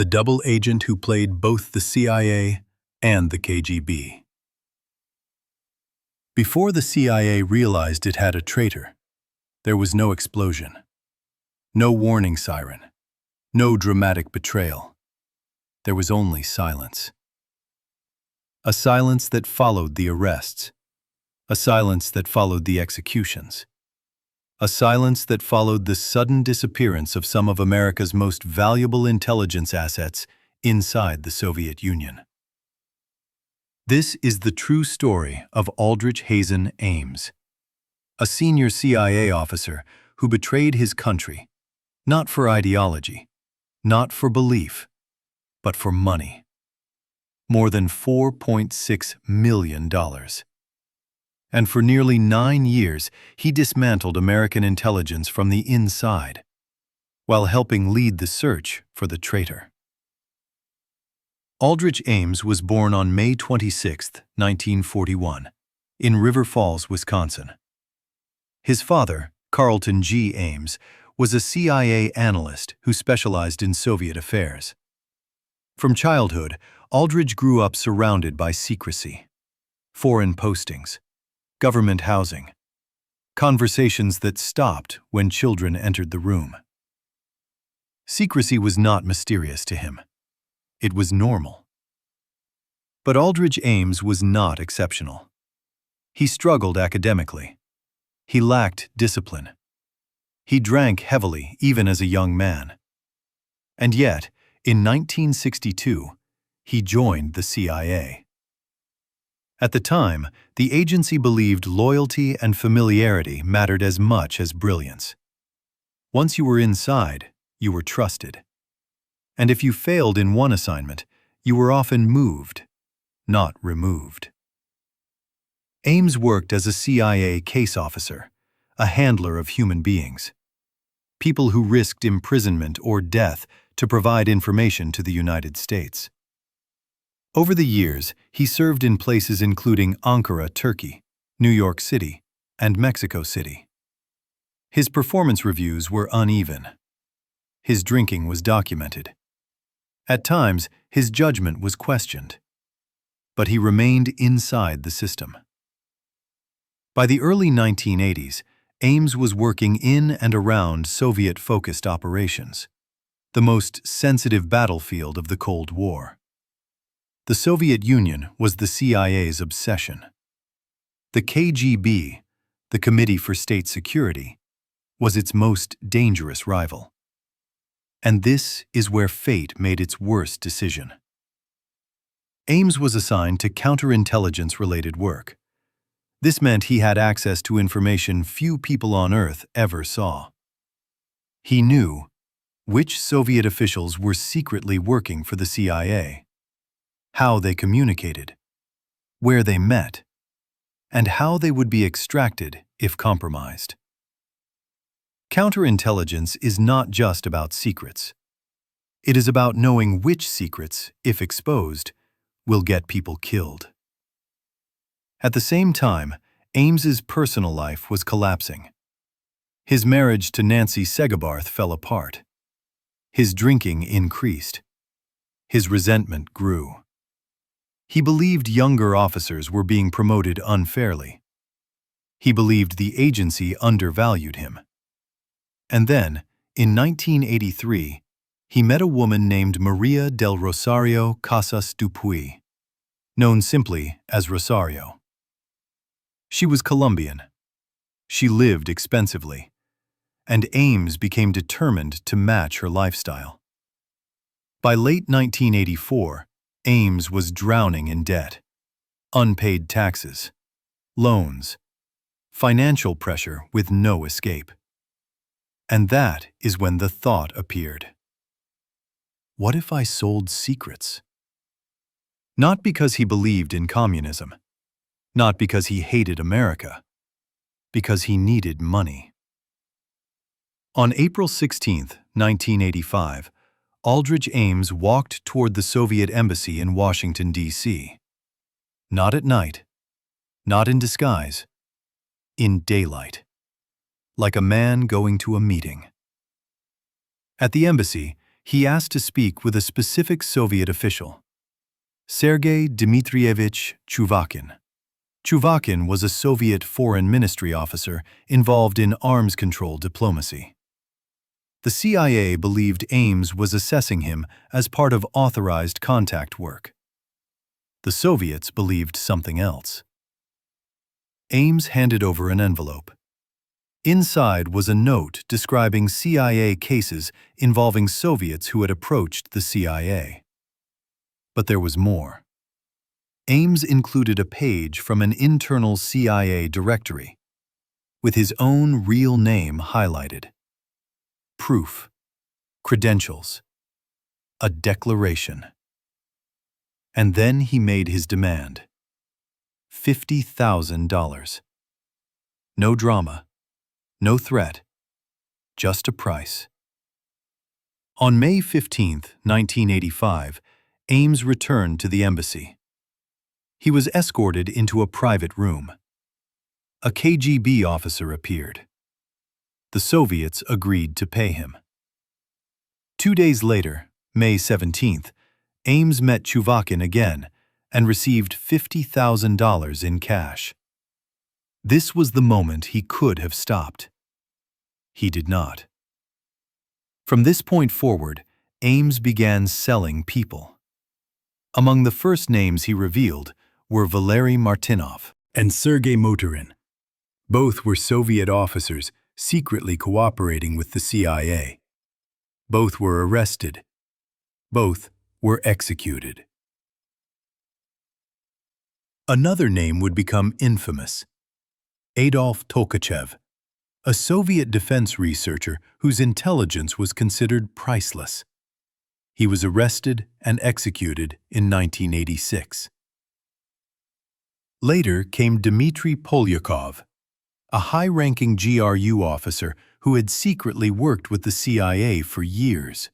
the double agent who played both the CIA and the KGB. Before the CIA realized it had a traitor, there was no explosion, no warning siren, no dramatic betrayal. There was only silence. A silence that followed the arrests, a silence that followed the executions, a silence that followed the sudden disappearance of some of America's most valuable intelligence assets inside the Soviet Union. This is the true story of Aldrich Hazen Ames, a senior CIA officer who betrayed his country, not for ideology, not for belief, but for money. More than $4.6 million. And for nearly 9 years, he dismantled American intelligence from the inside, while helping lead the search for the traitor. Aldrich Ames was born on May 26, 1941, in River Falls, Wisconsin. His father, Carlton G. Ames, was a CIA analyst who specialized in Soviet affairs. From childhood, Aldrich grew up surrounded by secrecy, foreign postings, government housing, conversations that stopped when children entered the room. Secrecy was not mysterious to him. It was normal. But Aldrich Ames was not exceptional. He struggled academically. He lacked discipline. He drank heavily even as a young man. And yet, in 1962, he joined the CIA. At the time, the agency believed loyalty and familiarity mattered as much as brilliance. Once you were inside, you were trusted. And if you failed in one assignment, you were often moved, not removed. Ames worked as a CIA case officer, a handler of human beings, people who risked imprisonment or death to provide information to the United States. Over the years, he served in places including Ankara, Turkey, New York City, and Mexico City. His performance reviews were uneven. His drinking was documented. At times, his judgment was questioned. But he remained inside the system. By the early 1980s, Ames was working in and around Soviet-focused operations, the most sensitive battlefield of the Cold War. The Soviet Union was the CIA's obsession. The KGB, the Committee for State Security, was its most dangerous rival. And this is where fate made its worst decision. Ames was assigned to counterintelligence-related work. This meant he had access to information few people on Earth ever saw. He knew which Soviet officials were secretly working for the CIA, how they communicated, where they met, and how they would be extracted if compromised. Counterintelligence is not just about secrets. It is about knowing which secrets, if exposed, will get people killed. At the same time, Ames's personal life was collapsing. His marriage to Nancy Segabarth fell apart. His drinking increased. His resentment grew. He believed younger officers were being promoted unfairly. He believed the agency undervalued him. And then, in 1983, he met a woman named Maria del Rosario Casas Dupuy, known simply as Rosario. She was Colombian. She lived expensively, and Ames became determined to match her lifestyle. By late 1984, Ames was drowning in debt, unpaid taxes, loans, financial pressure with no escape. And that is when the thought appeared. What if I sold secrets? Not because he believed in communism, not because he hated America, because he needed money. On April 16, 1985, Aldrich Ames walked toward the Soviet embassy in Washington, D.C. Not at night, not in disguise, in daylight, like a man going to a meeting. At the embassy, he asked to speak with a specific Soviet official, Sergei Dmitrievich Chuvakin. Chuvakin was a Soviet foreign ministry officer involved in arms control diplomacy. The CIA believed Ames was assessing him as part of authorized contact work. The Soviets believed something else. Ames handed over an envelope. Inside was a note describing CIA cases involving Soviets who had approached the CIA. But there was more. Ames included a page from an internal CIA directory, with his own real name highlighted. Proof, credentials, a declaration. And then he made his demand. $50,000. No drama, no threat, just a price. On May 15, 1985, Ames returned to the embassy. He was escorted into a private room. A KGB officer appeared. The Soviets agreed to pay him. 2 days later, May 17th, Ames met Chuvakin again and received $50,000 in cash. This was the moment he could have stopped. He did not. From this point forward, Ames began selling people. Among the first names he revealed were Valery Martinov and Sergei Motorin. Both were Soviet officers secretly cooperating with the CIA. Both were arrested. Both were executed. Another name would become infamous: Adolf Tolkachev, a Soviet defense researcher whose intelligence was considered priceless. He was arrested and executed in 1986. Later came Dmitry Polyakov, a high-ranking GRU officer who had secretly worked with the CIA for years.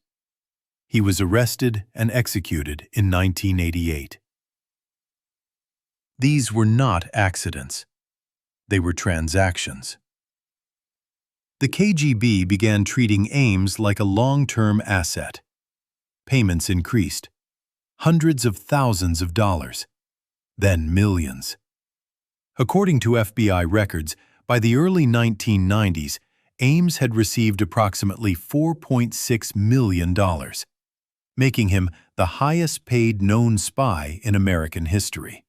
He was arrested and executed in 1988. These were not accidents. They were transactions. The KGB began treating Ames like a long-term asset. Payments increased, hundreds of thousands of dollars, then millions. According to FBI records, by the early 1990s, Ames had received approximately $4.6 million, making him the highest-paid known spy in American history.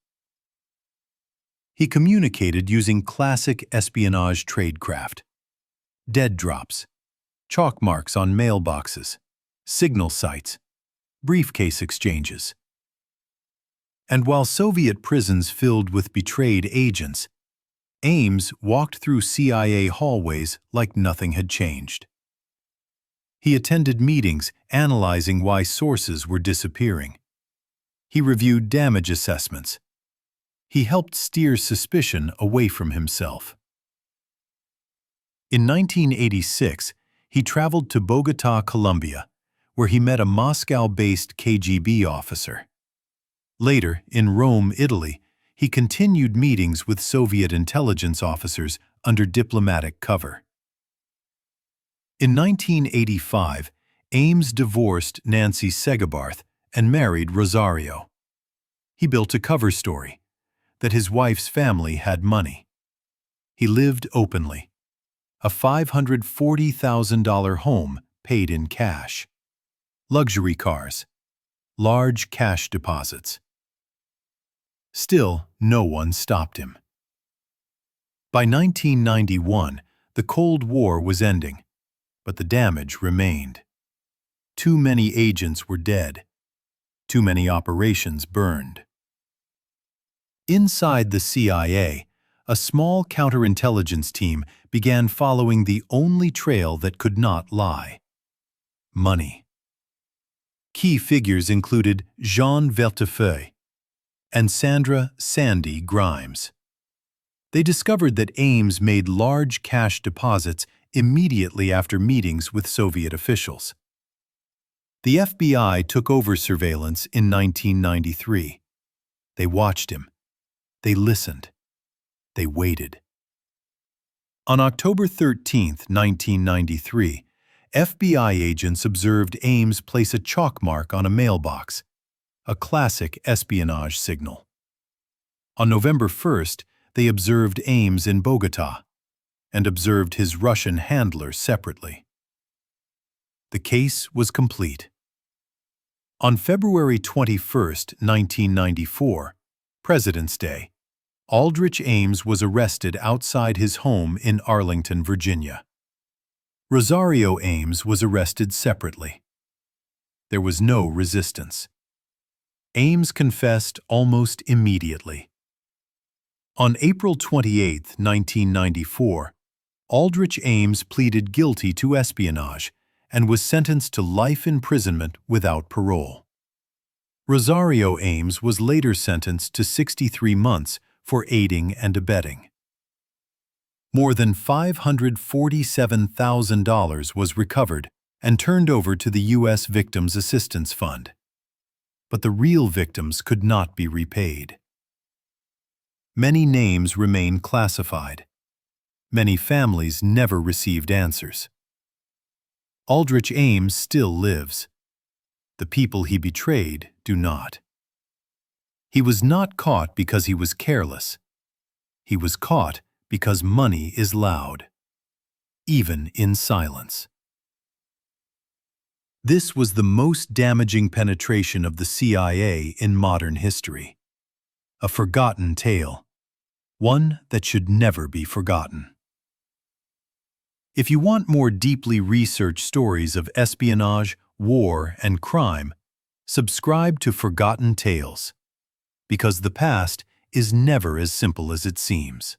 He communicated using classic espionage tradecraft: dead drops, chalk marks on mailboxes, signal sites, briefcase exchanges. And while Soviet prisons filled with betrayed agents, Ames walked through CIA hallways like nothing had changed. He attended meetings analyzing why sources were disappearing. He reviewed damage assessments. He helped steer suspicion away from himself. In 1986, he traveled to Bogotá, Colombia, where he met a Moscow-based KGB officer. Later, in Rome, Italy, he continued meetings with Soviet intelligence officers under diplomatic cover. In 1985, Ames divorced Nancy Segabarth and married Rosario. He built a cover story that his wife's family had money. He lived openly. A $540,000 home paid in cash. Luxury cars. Large cash deposits. Still, no one stopped him. By 1991, the Cold War was ending, but the damage remained. Too many agents were dead. Too many operations burned. Inside the CIA, a small counterintelligence team began following the only trail that could not lie: money. Key figures included Jean Vertefeuille and Sandra "Sandy" Grimes. They discovered that Ames made large cash deposits immediately after meetings with Soviet officials. The FBI took over surveillance in 1993. They watched him. They listened. They waited. On October 13, 1993, FBI agents observed Ames place a chalk mark on a mailbox, a classic espionage signal. On November 1st, they observed Ames in Bogota and observed his Russian handler separately. The case was complete. On February 21, 1994, President's Day, Aldrich Ames was arrested outside his home in Arlington, Virginia. Rosario Ames was arrested separately. There was no resistance. Ames confessed almost immediately. On April 28, 1994, Aldrich Ames pleaded guilty to espionage and was sentenced to life imprisonment without parole. Rosario Ames was later sentenced to 63 months for aiding and abetting. More than $547,000 was recovered and turned over to the U.S. Victims Assistance Fund. But the real victims could not be repaid. Many names remain classified. Many families never received answers. Aldrich Ames still lives. The people he betrayed do not. He was not caught because he was careless. He was caught because money is loud, even in silence. This was the most damaging penetration of the CIA in modern history. A forgotten tale, one that should never be forgotten. If you want more deeply researched stories of espionage, war, and crime, subscribe to Forgotten Tales, because the past is never as simple as it seems.